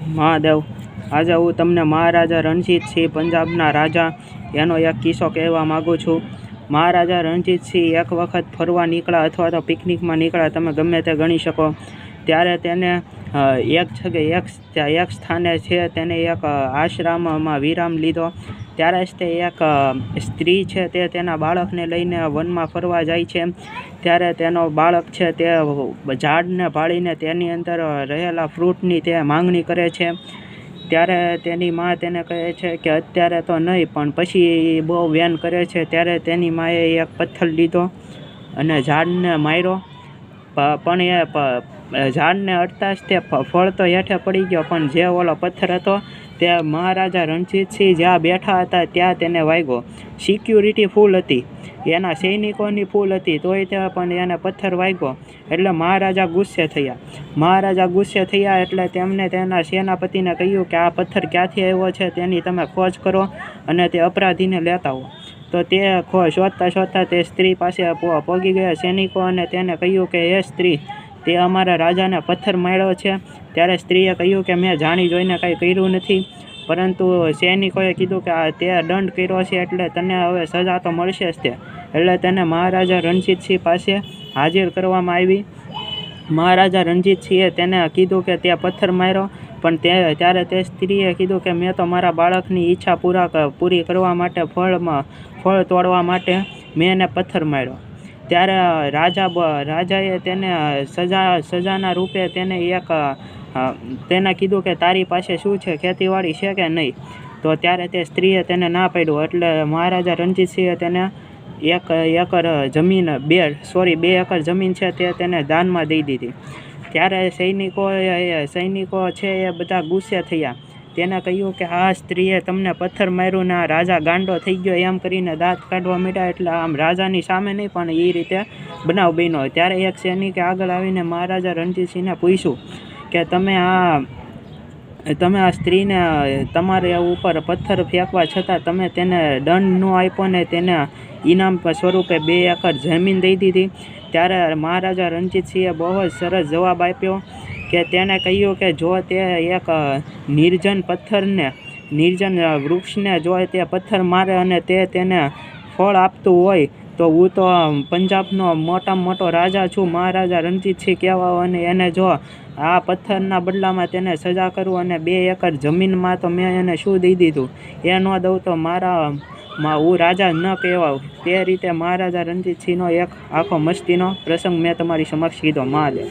મહાદેવ, આજે હું તમને મહારાજા રણજીતસિંહ પંજાબના રાજા એનો એક કિસ્સો કહેવા માગું છું। મહારાજા રણજીતસિંહ એક વખત ફરવા નીકળ્યા અથવા તો પિકનિકમાં નીકળ્યા, તમે ગમે તે ગણી શકો। ત્યારે તેને એક સ્થાને છે તેને એક આશ્રમમાં વિરામ લીધો। ત્યારે જ તે એક સ્ત્રી છે તે તેના બાળકને લઈને વનમાં ફરવા જાય છે। ત્યારે તેનો બાળક છે તે ઝાડને ભાળીને તેની અંદર રહેલા ફ્રૂટની તે માંગણી કરે છે। ત્યારે તેની માં તેને કહે છે કે અત્યારે તો નહીં, પણ પછી બહુ વેન કરે છે। ત્યારે તેની માએ એક પથ્થર લીધો અને ઝાડને માર્યો, પણ એ ઝાડને અડતા જ તે ફળ તો હેઠે પડી ગયો, પણ જે ઓલો પથ્થર હતો તે મહારાજા રણજીતસિંહ જ્યાં બેઠા હતા ત્યાં તેને વાગ્યો। સિક્યુરિટી ફૂલ હતી, એના સૈનિકોની ફૂલ હતી, તોય તે પણ એને પથ્થર વાગ્યો। એટલે મહારાજા ગુસ્સે થયા એટલે તેમણે તેના સેનાપતિને કહ્યું કે આ પથ્થર ક્યાંથી આવ્યો છે તેની તમે ખોજ કરો અને તે અપરાધીને લેતા આવો। તો તે શોધતા તે સ્ત્રી પાસે પહોંચી ગયા સૈનિકો, અને તેને કહ્યું કે હે સ્ત્રી, તે અમારા રાજાને પથ્થર માર્યો છે। ત્યારે સ્ત્રીએ કહ્યું કે મેં જાણી જોઈને કાંઈ કર્યું નથી, પરંતુ સૈનિકોએ કીધું કે તે દંડ કર્યો છે એટલે તને હવે સજા તો મળશે જ તે। એટલે તેને મહારાજા રણજીતસિંહ પાસે હાજર કરવામાં આવી। મહારાજા રણજીતસિંહે તેને કીધું કે તે પથ્થર માર્યો, પણ ત્યારે તે સ્ત્રીએ કીધું કે મેં તો મારા બાળકની ઈચ્છા પૂરી કરવા માટે ફળ તોડવા માટે મેં એને પથ્થર માર્યો। ત્યારે રાજાએ તેને સજાના રૂપે તેને કીધું કે તારી પાસે શું છે, ખેતીવાડી છે કે નહીં? તો ત્યારે તે સ્ત્રીએ તેને ના પાડ્યું, એટલે મહારાજા રણજીતસિંહે તેને 2 એકર જમીન છે તે તેને દાનમાં દઈ દીધી। ત્યારે સૈનિકો છે એ બધા ગુસ્સે થયા, તેને કહ્યું કે આ સ્ત્રીએ તમને પથ્થર માર્યું ને આ રાજા ગાંડો થઈ ગયો એમ કરીને દાંત કાઢવા માંડ્યા। એટલે આમ રાજાની સામે નહીં, પણ એ રીતે બનાવ બન્યો। ત્યારે એક સૈનિકે આગળ આવીને મહારાજા રણજીતસિંહને પૂછ્યું કે તમે આ સ્ત્રીને તમારે ઉપર પથ્થર ફેંકવા છતાં તમે તેને દંડ ન આપ્યો ને તેને ઇનામ સ્વરૂપે 2 એકર જમીન દઈ દીધી। ત્યારે મહારાજા રણજીતસિંહે બહુ જ સરસ જવાબ આપ્યો કે તેને કહ્યું કે જો તે એક નિર્જન વૃક્ષને જો તે પથ્થર મારે અને તેને ફળ આપતું હોય તો હું તો પંજાબનો મોટામાં મોટો રાજા છું, મહારાજા રણજીતસિંહ કહેવાય, અને એને જો આ પથ્થરના બદલામાં તેને સજા કરું અને 2 એકર જમીનમાં તો મેં એને શું દઈ દીધું, એ ન દઉં તો હું રાજા ન કહેવાઉં। તે રીતે મહારાજા રણજીતસિંહનો એક આખો મસ્તીનો પ્રસંગ મેં તમારી સમક્ષ કીધો। મહાદેવ।